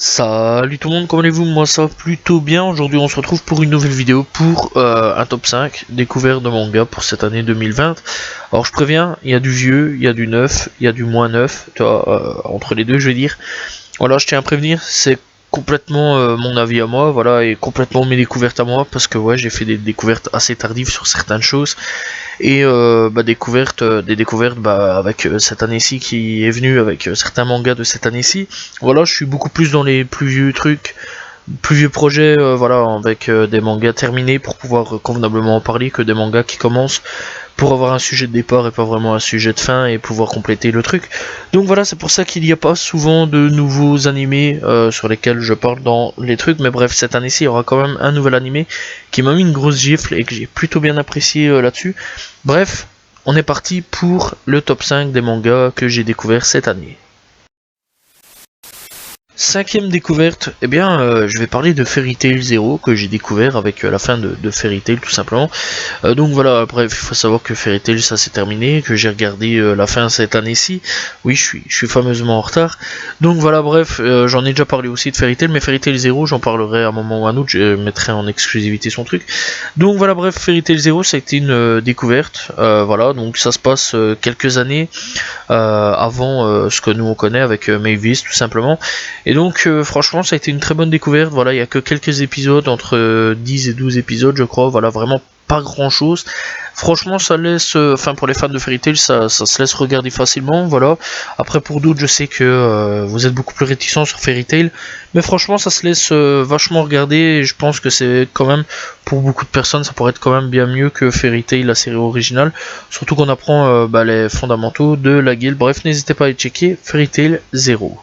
Salut tout le monde, comment allez-vous? Moi ça va plutôt bien. Aujourd'hui on se retrouve pour une nouvelle vidéo pour un top 5 découvert de manga pour cette année 2020. Alors je préviens, il y a du vieux, il y a du neuf, il y a du moins neuf, tu vois, entre les deux je vais dire. Voilà, je tiens à prévenir, c'est complètement mon avis à moi, voilà, et complètement mes découvertes à moi, parce que ouais, j'ai fait des découvertes assez tardives sur certaines choses, et des découvertes avec cette année-ci qui est venue, avec certains mangas de cette année-ci. Voilà, je suis beaucoup plus dans les plus vieux trucs, plus vieux projets, voilà, avec des mangas terminés pour pouvoir convenablement en parler, que des mangas qui commencent pour avoir un sujet de départ et pas vraiment un sujet de fin et pouvoir compléter le truc. Donc voilà, c'est pour ça qu'il n'y a pas souvent de nouveaux animés sur lesquels je parle dans les trucs, mais bref, cette année-ci, il y aura quand même un nouvel animé qui m'a mis une grosse gifle et que j'ai plutôt bien apprécié là-dessus. Bref, on est parti pour le top 5 des mangas que j'ai découvert cette année. Cinquième découverte, eh bien, je vais parler de Fairy Tail Zero que j'ai découvert avec la fin de Fairy Tail tout simplement. Donc voilà, bref, il faut savoir que Fairy Tail ça s'est terminé, que j'ai regardé la fin cette année-ci. Oui, je suis fameusement en retard. Donc voilà, bref, j'en ai déjà parlé aussi de Fairy Tail, mais Fairy Tail Zero, j'en parlerai à un moment ou à un autre, je mettrai en exclusivité son truc. Donc voilà, bref, Fairy Tail Zero, ça a été une découverte. Voilà, donc ça se passe quelques années avant ce que nous on connaît avec Mavis tout simplement. Et donc franchement ça a été une très bonne découverte, voilà, il y a que quelques épisodes, entre 10 et 12 épisodes je crois, voilà, vraiment pas grand chose. Franchement ça laisse, enfin pour les fans de Fairy Tail ça se laisse regarder facilement, voilà. Après pour d'autres je sais que vous êtes beaucoup plus réticents sur Fairy Tail, mais franchement ça se laisse vachement regarder et je pense que c'est quand même, pour beaucoup de personnes ça pourrait être quand même bien mieux que Fairy Tail la série originale, surtout qu'on apprend les fondamentaux de la guilde. Bref, n'hésitez pas à aller checker Fairy Tail Zero.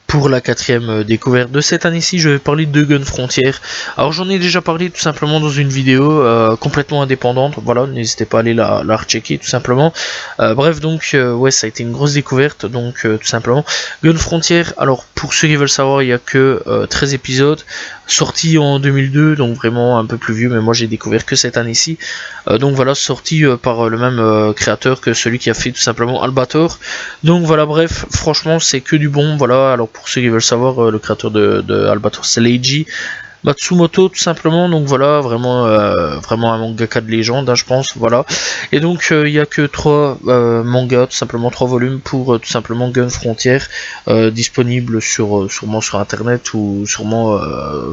Pour la quatrième découverte de cette année-ci, je vais parler de Gun Frontier. Alors j'en ai déjà parlé tout simplement dans une vidéo complètement indépendante, voilà, n'hésitez pas à aller la rechecker tout simplement. Bref, donc ouais, ça a été une grosse découverte, donc tout simplement. Gun Frontier, alors pour ceux qui veulent savoir, il n'y a que 13 épisodes, sorti en 2002, donc vraiment un peu plus vieux, mais moi j'ai découvert que cette année-ci. Donc voilà, sorti par le même créateur que celui qui a fait tout simplement Albator. Donc voilà, bref, franchement c'est que du bon, voilà. Alors pour ceux qui veulent savoir, le créateur de Albator c'est Leiji Matsumoto tout simplement, donc voilà, vraiment un mangaka de légende, hein, je pense, voilà. Et donc il n'y a que 3 mangas, tout simplement 3 volumes pour tout simplement Gun Frontier, disponible sûrement sur internet ou sûrement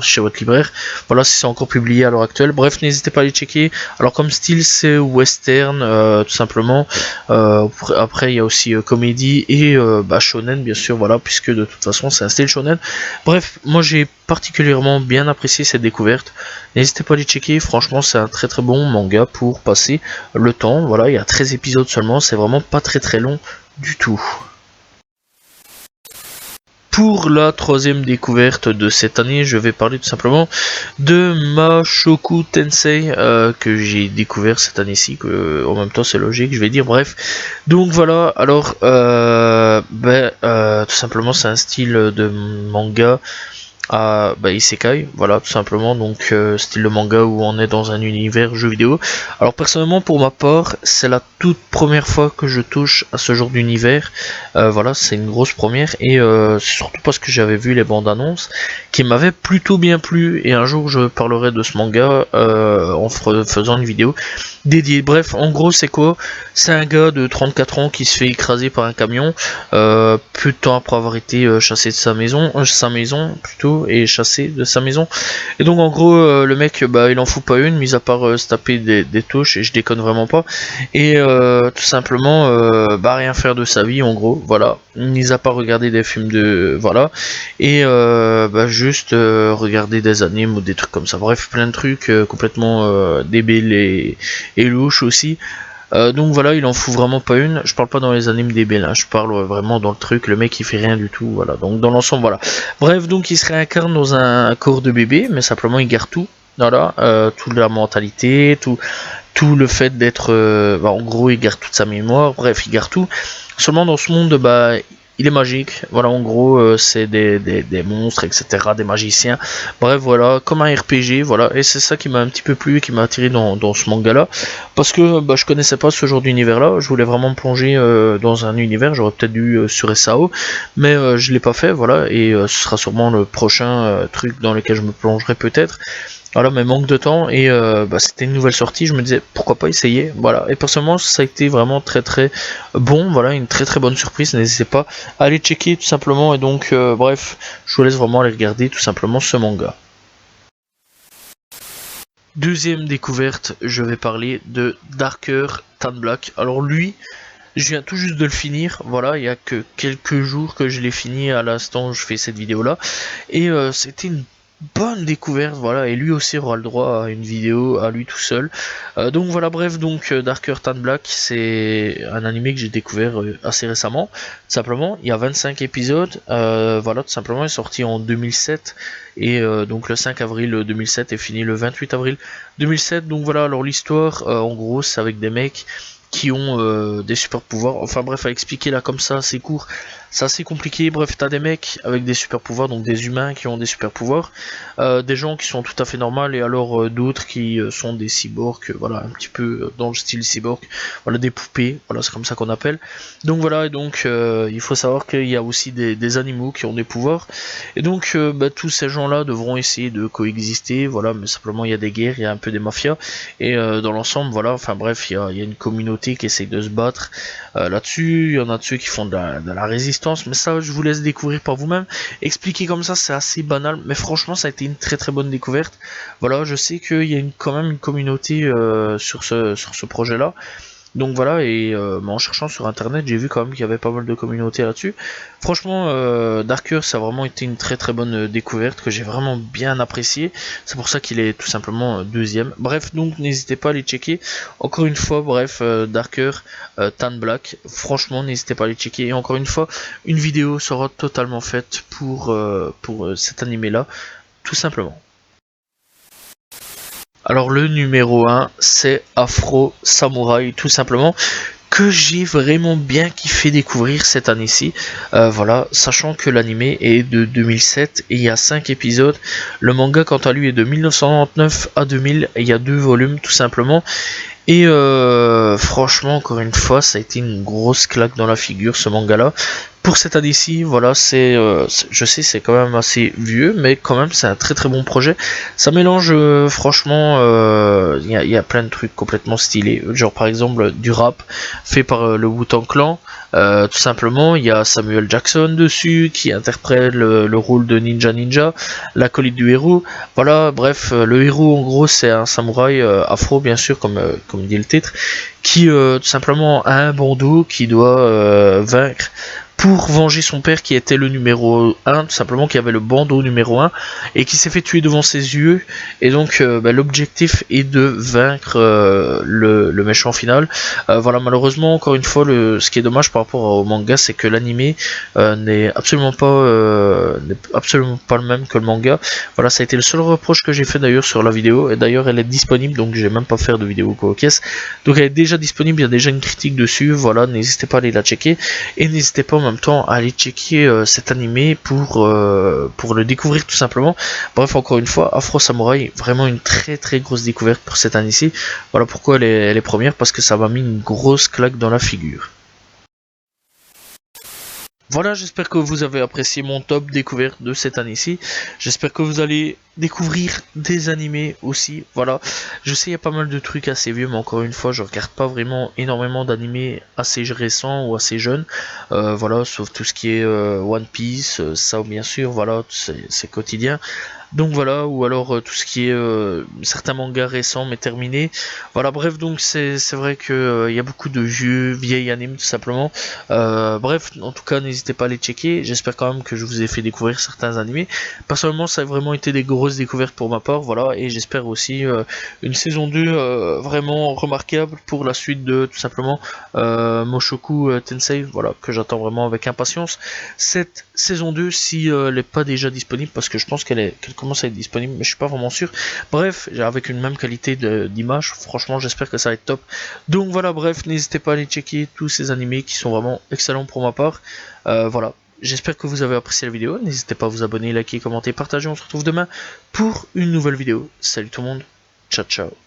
chez votre libraire. Voilà, si c'est encore publié à l'heure actuelle. Bref, n'hésitez pas à les checker. Alors comme style c'est western, tout simplement. Après il y a aussi comédie et shonen bien sûr, voilà, puisque de toute façon c'est un style shonen. Bref, moi j'ai particulièrement bien apprécié cette découverte. N'hésitez pas à les checker, franchement c'est un très très bon manga pour passer le temps. Voilà, il y a 13 épisodes seulement, c'est vraiment pas très très long du tout. Pour la troisième découverte de cette année, je vais parler tout simplement de Mashoku Tensei que j'ai découvert cette année-ci, que en même temps c'est logique, je vais dire, bref. Donc voilà, alors tout simplement c'est un style de manga à Isekai, voilà tout simplement, donc style de manga où on est dans un univers jeu vidéo. Alors personnellement pour ma part c'est la toute première fois que je touche à ce genre d'univers, voilà, c'est une grosse première et c'est surtout parce que j'avais vu les bandes annonces qui m'avaient plutôt bien plu, et un jour je parlerai de ce manga en faisant une vidéo dédiée. Bref, en gros c'est quoi? C'est un gars de 34 ans qui se fait écraser par un camion peu de temps après avoir été chassé de sa maison plutôt, et chassé de sa maison. Et donc en gros le mec il en fout pas une, mis à part se taper des touches, et je déconne vraiment pas, et tout simplement rien faire de sa vie en gros, voilà, mis à part regarder des films de voilà, et juste regarder des animes ou des trucs comme ça, bref plein de trucs complètement débiles et louches aussi. Donc voilà, il en fout vraiment pas une. Je parle pas dans les animes débiles, hein. Je parle vraiment dans le truc. Le mec il fait rien du tout, voilà. Donc dans l'ensemble, voilà. Bref, donc il se réincarne dans un corps de bébé, mais simplement il garde tout. Voilà, toute la mentalité, tout le fait d'être, en gros, il garde toute sa mémoire. Bref, il garde tout. Seulement dans ce monde, il est magique, voilà, en gros, c'est des monstres, etc., des magiciens, bref, voilà, comme un RPG, voilà, et c'est ça qui m'a un petit peu plu et qui m'a attiré dans ce manga-là, parce que bah, je connaissais pas ce genre d'univers-là, je voulais vraiment me plonger dans un univers, j'aurais peut-être dû sur SAO, mais je l'ai pas fait, voilà, et ce sera sûrement le prochain truc dans lequel je me plongerai peut-être. Voilà, mais manque de temps et bah, c'était une nouvelle sortie, je me disais pourquoi pas essayer, voilà. Et personnellement, ça a été vraiment très très bon, voilà, une très très bonne surprise. N'hésitez pas à aller checker tout simplement. Et donc, bref, je vous laisse vraiment aller regarder tout simplement ce manga. Deuxième découverte, je vais parler de Darker Than Black. Alors lui, je viens tout juste de le finir, voilà, il y a que quelques jours que je l'ai fini à l'instant où je fais cette vidéo là, et c'était une bonne découverte, voilà, et lui aussi aura le droit à une vidéo à lui tout seul. Donc voilà, bref, donc Darker Than Black, c'est un animé que j'ai découvert assez récemment, simplement, il y a 25 épisodes, voilà, tout simplement, il est sorti en 2007, et donc le 5 avril 2007 est fini le 28 avril 2007, donc voilà, alors l'histoire, en gros, c'est avec des mecs qui ont des super pouvoirs. Enfin bref, à expliquer là comme ça, c'est court, c'est assez compliqué. Bref, t'as des mecs avec des super pouvoirs, donc des humains qui ont des super pouvoirs, des gens qui sont tout à fait normaux, et alors d'autres qui sont des cyborgs, voilà, un petit peu dans le style cyborg, voilà, des poupées, voilà, c'est comme ça qu'on appelle. Donc voilà, et donc il faut savoir qu'il y a aussi des animaux qui ont des pouvoirs, et donc bah, tous ces gens-là devront essayer de coexister, voilà, mais simplement il y a des guerres, il y a un peu des mafias, et dans l'ensemble, voilà, enfin bref, il y a une communauté qui essaye de se battre là-dessus, il y en a de ceux qui font de la résistance, mais ça je vous laisse découvrir par vous-même. Expliquer comme ça c'est assez banal, mais franchement ça a été une très très bonne découverte. Voilà, je sais qu'il y a quand même une communauté sur ce projet-là. Donc voilà, et en cherchant sur internet, j'ai vu quand même qu'il y avait pas mal de communautés là-dessus. Franchement, Darker, ça a vraiment été une très très bonne découverte que j'ai vraiment bien apprécié. C'est pour ça qu'il est tout simplement deuxième. Bref, donc n'hésitez pas à les checker. Encore une fois, bref, Darker, Tan Black, franchement, n'hésitez pas à les checker. Et encore une fois, une vidéo sera totalement faite pour cet animé-là, tout simplement. Alors le numéro 1, c'est Afro Samurai, tout simplement, que j'ai vraiment bien kiffé découvrir cette année-ci. Voilà, sachant que l'anime est de 2007 et il y a 5 épisodes. Le manga, quant à lui, est de 1999 à 2000 et il y a 2 volumes, tout simplement. Et franchement, encore une fois, ça a été une grosse claque dans la figure, ce manga-là. Pour cette année-ci, voilà, je sais, c'est quand même assez vieux, mais quand même, c'est un très très bon projet. Ça mélange, franchement, y a plein de trucs complètement stylés. Genre, par exemple, du rap fait par le Wu-Tang Clan. Tout simplement, il y a Samuel Jackson dessus qui interprète le rôle de Ninja, l'acolyte du héros. Voilà, bref, le héros en gros c'est un samouraï afro bien sûr comme dit le titre, qui tout simplement a un bandeau qui doit vaincre pour venger son père qui était le numéro 1, tout simplement qui avait le bandeau numéro 1 et qui s'est fait tuer devant ses yeux, et donc l'objectif est de vaincre le méchant final. Voilà, malheureusement encore une fois ce qui est dommage par rapport au manga, c'est que l'animé n'est absolument pas le même que le manga. Voilà, ça a été le seul reproche que j'ai fait d'ailleurs sur la vidéo, et d'ailleurs elle est disponible, donc j'ai même pas fait de vidéo co-caisse, donc elle est déjà disponible, il y a déjà une critique dessus. Voilà, n'hésitez pas à aller la checker, et n'hésitez pas en même temps à aller checker cet animé pour le découvrir tout simplement. Bref, encore une fois, Afro Samurai, vraiment une très très grosse découverte pour cette année-ci. Voilà pourquoi elle est première, parce que ça m'a mis une grosse claque dans la figure. Voilà, j'espère que vous avez apprécié mon top découverte de cette année-ci. J'espère que vous allez découvrir des animés aussi. Voilà, je sais il y a pas mal de trucs assez vieux, mais encore une fois, je regarde pas vraiment énormément d'animés assez récents ou assez jeunes. Voilà, sauf tout ce qui est One Piece, ça bien sûr, voilà, c'est quotidien. Donc voilà, ou alors tout ce qui est certains mangas récents mais terminés. Voilà, bref, donc c'est vrai que y a beaucoup de vieilles animes tout simplement. Bref, en tout cas, n'hésitez pas à les checker. J'espère quand même que je vous ai fait découvrir certains animés. Personnellement, ça a vraiment été des grosses découvertes pour ma part, voilà, et j'espère aussi une saison 2 vraiment remarquable pour la suite de tout simplement Mushoku Tensei, voilà, que j'attends vraiment avec impatience. Cette saison 2, si elle n'est pas déjà disponible, parce que je pense qu'elle est quelque commence à être disponible, mais je suis pas vraiment sûr. Bref, avec une même qualité d'image, franchement, j'espère que ça va être top. Donc voilà, bref, n'hésitez pas à aller checker tous ces animés qui sont vraiment excellents pour ma part. Voilà. J'espère que vous avez apprécié la vidéo. N'hésitez pas à vous abonner, liker, commenter, partager. On se retrouve demain pour une nouvelle vidéo. Salut tout le monde. Ciao, ciao.